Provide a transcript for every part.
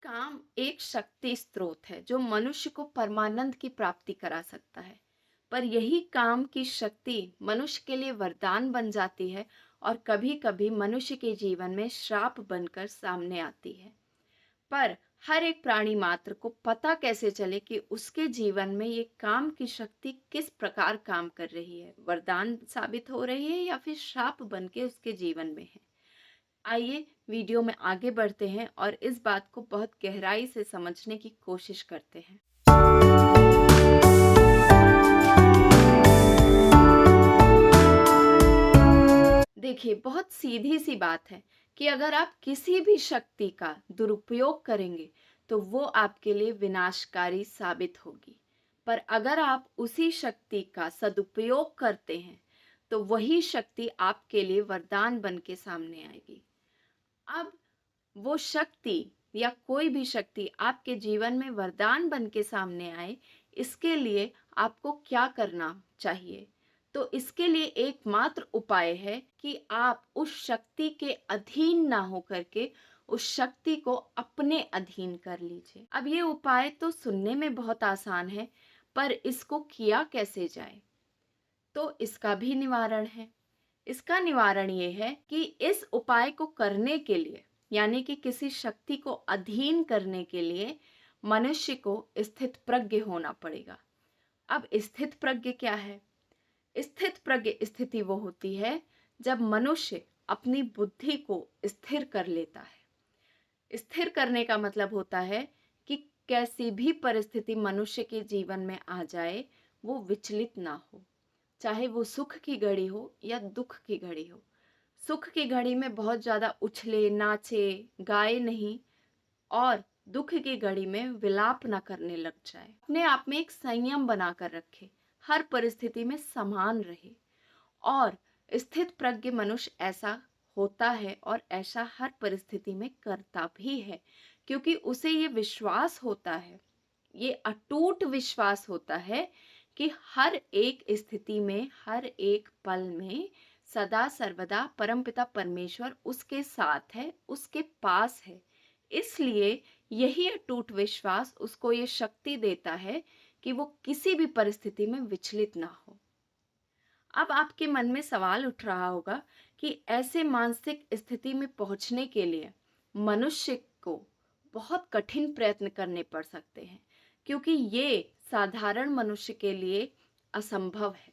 काम एक शक्ति स्रोत है जो मनुष्य को परमानंद की प्राप्ति करा सकता है। पर यही काम की शक्ति मनुष्य के लिए वरदान बन जाती है और कभी-कभी मनुष्य के जीवन में श्राप बनकर सामने आती है। पर हर एक प्राणी मात्र को पता कैसे चले कि उसके जीवन में ये काम की शक्ति किस प्रकार काम कर रही है, वरदान साबित हो रही है या फिर श्राप बन के उसके जीवन में है। आइए वीडियो में आगे बढ़ते हैं और इस बात को बहुत गहराई से समझने की कोशिश करते हैं। देखिए, बहुत सीधी सी बात है कि अगर आप किसी भी शक्ति का दुरुपयोग करेंगे तो वो आपके लिए विनाशकारी साबित होगी। पर अगर आप उसी शक्ति का सदुपयोग करते हैं तो वही शक्ति आपके लिए वरदान बन के सामने आएगी। अब वो शक्ति या कोई भी शक्ति आपके जीवन में वरदान बन के सामने आए, इसके लिए आपको क्या करना चाहिए? तो इसके लिए एकमात्र उपाय है कि आप उस शक्ति के अधीन ना होकर के उस शक्ति को अपने अधीन कर लीजिए। अब ये उपाय तो सुनने में बहुत आसान है, पर इसको किया कैसे जाए? तो इसका भी निवारण है। इसका निवारण ये है कि इस उपाय को करने के लिए, यानी कि किसी शक्ति को अधीन करने के लिए मनुष्य को स्थित प्रज्ञ होना पड़ेगा। अब स्थित प्रज्ञ क्या है? स्थित प्रज्ञ स्थिति वो होती है जब मनुष्य अपनी बुद्धि को स्थिर कर लेता है। स्थिर करने का मतलब होता है कि कैसी भी परिस्थिति मनुष्य के जीवन में आ जाए, वो विचलित ना हो। चाहे वो सुख की घड़ी हो या दुख की घड़ी हो। सुख की घड़ी में बहुत ज़्यादा उछले, नाचे, गाए नहीं, और दुख की घड़ी में विलाप ना करने लग जाए। अपने आप में एक संयम बना कर रखे, हर परिस्थिति में समान रहे। और स्थित प्रज्ञ मनुष्य ऐसा होता है और ऐसा हर परिस्थिति में करता भी है, क्योंकि उसे ये विश्वास होता है, ये अटूट विश्वास होता है कि हर एक स्थिति में, हर एक पल में सदा सर्वदा परमपिता परमेश्वर उसके साथ है, उसके पास है। इसलिए यही अटूट विश्वास उसको ये शक्ति देता है कि वो किसी भी परिस्थिति में विचलित ना हो। अब आपके मन में सवाल उठ रहा होगा कि ऐसे मानसिक स्थिति में पहुंचने के लिए मनुष्य को बहुत कठिन प्रयत्न करने पड़ सकते हैं, क्योंकि ये साधारण मनुष्य के लिए असंभव है।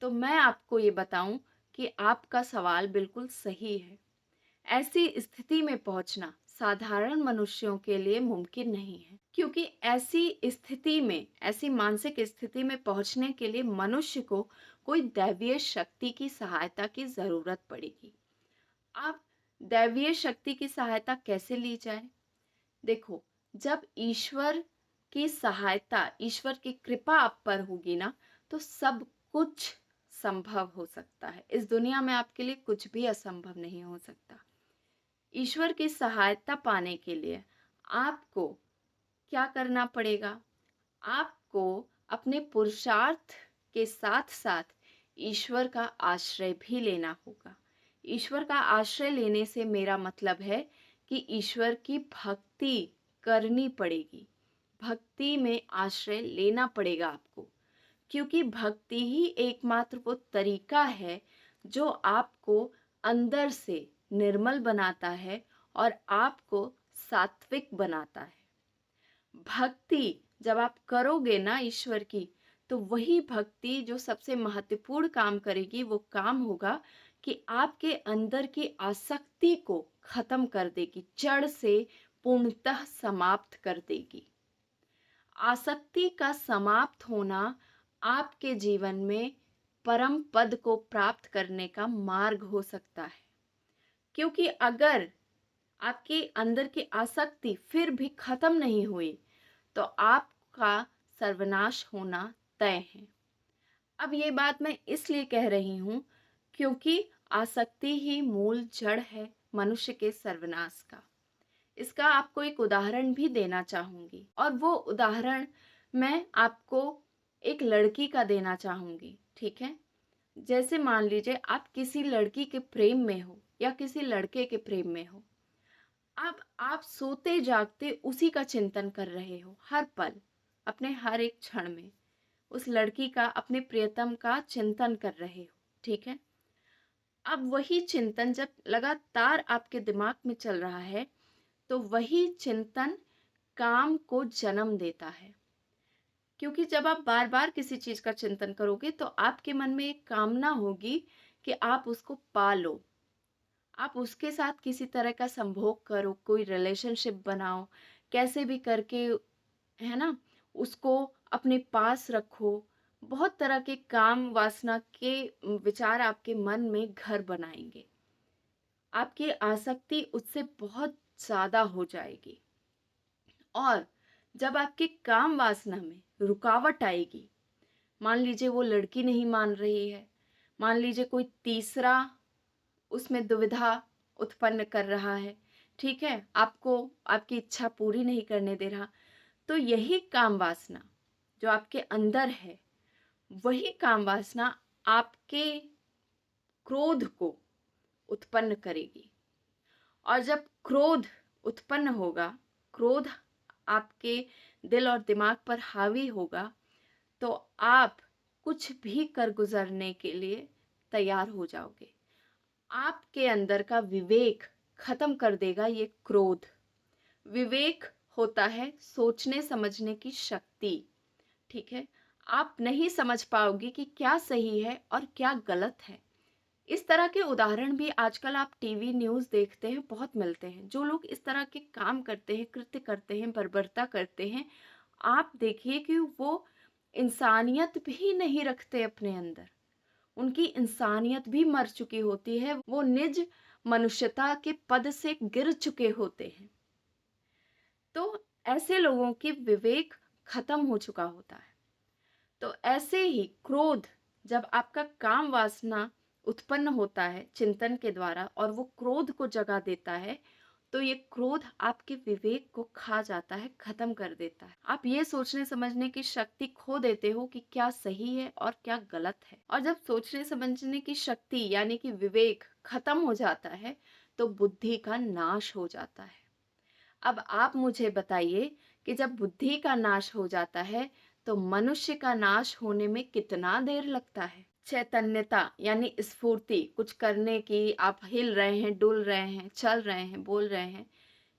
तो मैं आपको ये बताऊं कि आपका सवाल बिल्कुल सही है। ऐसी स्थिति में पहुंचना साधारण मनुष्यों के लिए मुमकिन नहीं है, क्योंकि ऐसी स्थिति में, ऐसी मानसिक स्थिति में पहुंचने के लिए मनुष्य को कोई दैवीय शक्ति की सहायता की जरूरत पड़ेगी। अब दैवीय शक्ति की सहायता कैसे ली जाए? देखो, जब ईश्वर की सहायता, ईश्वर की कृपा आप पर होगी ना, तो सब कुछ संभव हो सकता है। इस दुनिया में आपके लिए कुछ भी असंभव नहीं हो सकता। ईश्वर की सहायता पाने के लिए आपको क्या करना पड़ेगा? आपको अपने पुरुषार्थ के साथ साथ ईश्वर का आश्रय भी लेना होगा। ईश्वर का आश्रय लेने से मेरा मतलब है कि ईश्वर की भक्ति करनी पड़ेगी। भक्ति में आश्रय लेना पड़ेगा आपको, क्योंकि भक्ति ही एकमात्र वो तरीका है जो आपको अंदर से निर्मल बनाता है और आपको सात्विक बनाता है। भक्ति जब आप करोगे ना ईश्वर की, तो वही भक्ति जो सबसे महत्वपूर्ण काम करेगी, वो काम होगा कि आपके अंदर की आसक्ति को खत्म कर देगी, जड़ से पूर्णतः समाप्त कर देगी। आसक्ति का समाप्त होना आपके जीवन में परम पद को प्राप्त करने का मार्ग हो सकता है, क्योंकि अगर आपके अंदर की आसक्ति फिर भी खत्म नहीं हुई तो आपका सर्वनाश होना तय है। अब ये बात मैं इसलिए कह रही हूँ क्योंकि आसक्ति ही मूल जड़ है मनुष्य के सर्वनाश का। इसका आपको एक उदाहरण भी देना चाहूंगी, और वो उदाहरण मैं आपको एक लड़की का देना चाहूंगी। ठीक है? जैसे मान लीजिए आप किसी लड़की के प्रेम में हो या किसी लड़के के प्रेम में हो। अब आप सोते जागते उसी का चिंतन कर रहे हो हर पल, अपने हर एक क्षण में उस लड़की का, अपने प्रियतम का चिंतन कर रहे हो, ठीक है। अब वही चिंतन जब लगातार आपके दिमाग में चल रहा है, तो वही चिंतन काम को जन्म देता है। क्योंकि जब आप बार बार किसी चीज का चिंतन करोगे तो आपके मन में एक कामना होगी कि आप उसको पालो, आप उसके साथ किसी तरह का संभोग करो, कोई रिलेशनशिप बनाओ, कैसे भी करके, है ना, उसको अपने पास रखो। बहुत तरह के काम वासना के विचार आपके मन में घर बनाएंगे, आपकी आसक्ति उससे बहुत ज्यादा हो जाएगी। और जब आपके काम वासना में रुकावट आएगी, मान लीजिए वो लड़की नहीं मान रही है, मान लीजिए कोई तीसरा उसमें दुविधा उत्पन्न कर रहा है, ठीक है, आपको आपकी इच्छा पूरी नहीं करने दे रहा, तो यही काम वासना जो आपके अंदर है, वही काम वासना आपके क्रोध को उत्पन्न करेगी। और जब क्रोध उत्पन्न होगा, क्रोध आपके दिल और दिमाग पर हावी होगा, तो आप कुछ भी कर गुजरने के लिए तैयार हो जाओगे। आपके अंदर का विवेक खत्म कर देगा ये क्रोध। विवेक होता है सोचने समझने की शक्ति, ठीक है। आप नहीं समझ पाओगे कि क्या सही है और क्या गलत है। इस तरह के उदाहरण भी आजकल आप टीवी न्यूज़ देखते हैं, बहुत मिलते हैं। जो लोग इस तरह के काम करते हैं, कृत्य करते हैं, बर्बरता करते हैं, आप देखिए कि वो इंसानियत भी नहीं रखते अपने अंदर, उनकी इंसानियत भी मर चुकी होती है, वो निज मनुष्यता के पद से गिर चुके होते हैं। तो ऐसे लोगों की विवेक खत्म हो चुका होता है। तो ऐसे ही क्रोध, जब आपका काम वासना उत्पन्न होता है चिंतन के द्वारा और वो क्रोध को जगा देता है, तो ये क्रोध आपके विवेक को खा जाता है, खत्म कर देता है। आप ये सोचने समझने की शक्ति खो देते हो कि क्या सही है और क्या गलत है। और जब सोचने समझने की शक्ति यानी कि विवेक खत्म हो जाता है, तो बुद्धि का नाश हो जाता है। अब आप मुझे बताइए कि जब बुद्धि का नाश हो जाता है, तो मनुष्य का नाश होने में कितना देर लगता है। चैतन्यता यानी स्फूर्ति, कुछ करने की, आप हिल रहे हैं, डुल रहे हैं, चल रहे हैं, बोल रहे हैं,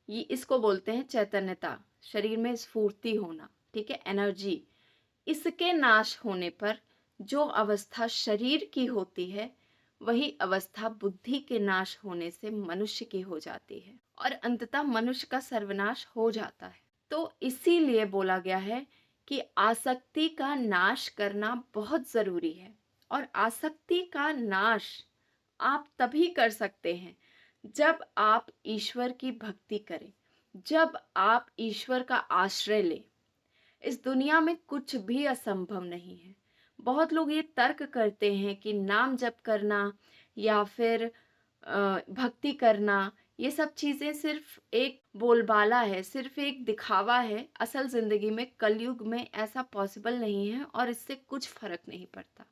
ये इसको बोलते हैं चैतन्यता, शरीर में स्फूर्ति होना, ठीक है, एनर्जी। इसके नाश होने पर जो अवस्था शरीर की होती है, वही अवस्था बुद्धि के नाश होने से मनुष्य की हो जाती है और अंततः मनुष्य का सर्वनाश हो जाता है। तो इसीलिए बोला गया है कि आसक्ति का नाश करना बहुत जरूरी है। और आसक्ति का नाश आप तभी कर सकते हैं जब आप ईश्वर की भक्ति करें, जब आप ईश्वर का आश्रय लें। इस दुनिया में कुछ भी असंभव नहीं है। बहुत लोग ये तर्क करते हैं कि नाम जप करना या फिर भक्ति करना, ये सब चीज़ें सिर्फ एक बोलबाला है, सिर्फ एक दिखावा है। असल ज़िंदगी में कलयुग में ऐसा पॉसिबल नहीं है और इससे कुछ फर्क नहीं पड़ता।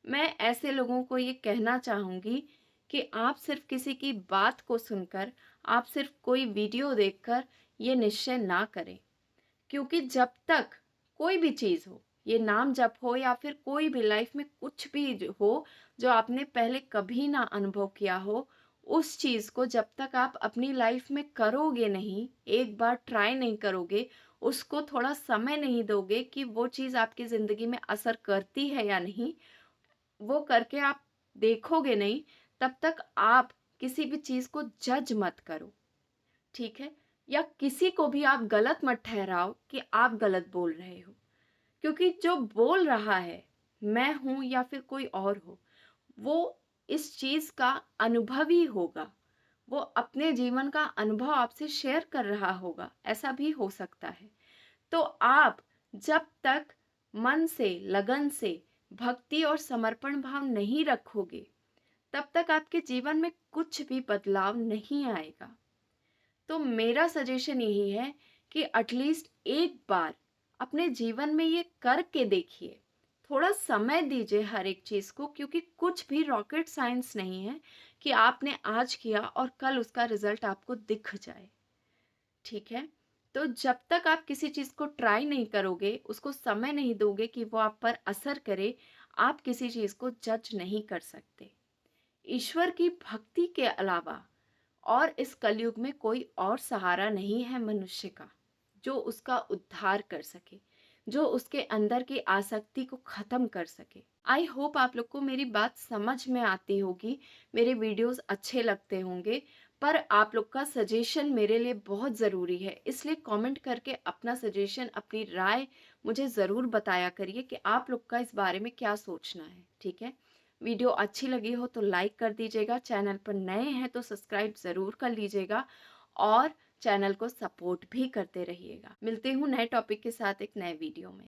मैं ऐसे लोगों को ये कहना चाहूँगी कि आप सिर्फ किसी की बात को सुनकर, आप सिर्फ कोई वीडियो देखकर ये निश्चय ना करें। क्योंकि जब तक कोई भी चीज़ हो, ये नाम जप हो या फिर कोई भी लाइफ में कुछ भी हो जो आपने पहले कभी ना अनुभव किया हो, उस चीज़ को जब तक आप अपनी लाइफ में करोगे नहीं, एक बार ट्राई नहीं करोगे, उसको थोड़ा समय नहीं दोगे कि वो चीज़ आपकी ज़िंदगी में असर करती है या नहीं, वो करके आप देखोगे नहीं, तब तक आप किसी भी चीज़ को जज मत करो, ठीक है। या किसी को भी आप गलत मत ठहराओ कि आप गलत बोल रहे हो। क्योंकि जो बोल रहा है, मैं हूं या फिर कोई और हो, वो इस चीज का अनुभवी होगा, वो अपने जीवन का अनुभव आपसे शेयर कर रहा होगा, ऐसा भी हो सकता है। तो आप जब तक मन से, लगन से भक्ति और समर्पण भाव नहीं रखोगे, तब तक आपके जीवन में कुछ भी बदलाव नहीं आएगा। तो मेरा सजेशन यही है कि एटलीस्ट एक बार अपने जीवन में ये करके देखिए। थोड़ा समय दीजिए हर एक चीज़ को, क्योंकि कुछ भी रॉकेट साइंस नहीं है कि आपने आज किया और कल उसका रिजल्ट आपको दिख जाए। ठीक है? तो जब तक आप किसी चीज़ को ट्राई नहीं करोगे, उसको समय नहीं दोगे कि वो आप पर असर करे, आप किसी चीज़ को जज नहीं कर सकते। ईश्वर की भक्ति के अलावा और इस कलयुग में कोई और सहारा नहीं है मनुष्य का, जो उसका उद्धार कर सके, जो उसके अंदर की आसक्ति को खत्म कर सके। आई होप आप लोग को मेरी बात समझ में आती होगी, मेरे वीडियोस अच्छे लगते होंगे, पर आप लोग का सजेशन मेरे लिए बहुत ज़रूरी है, इसलिए कमेंट करके अपना सजेशन, अपनी राय मुझे ज़रूर बताया करिए कि आप लोग का इस बारे में क्या सोचना है। ठीक है? वीडियो अच्छी लगी हो तो लाइक कर दीजिएगा, चैनल पर नए हैं तो सब्सक्राइब ज़रूर कर लीजिएगा और चैनल को सपोर्ट भी करते रहिएगा। मिलती हूँ नए टॉपिक के साथ एक नए वीडियो में।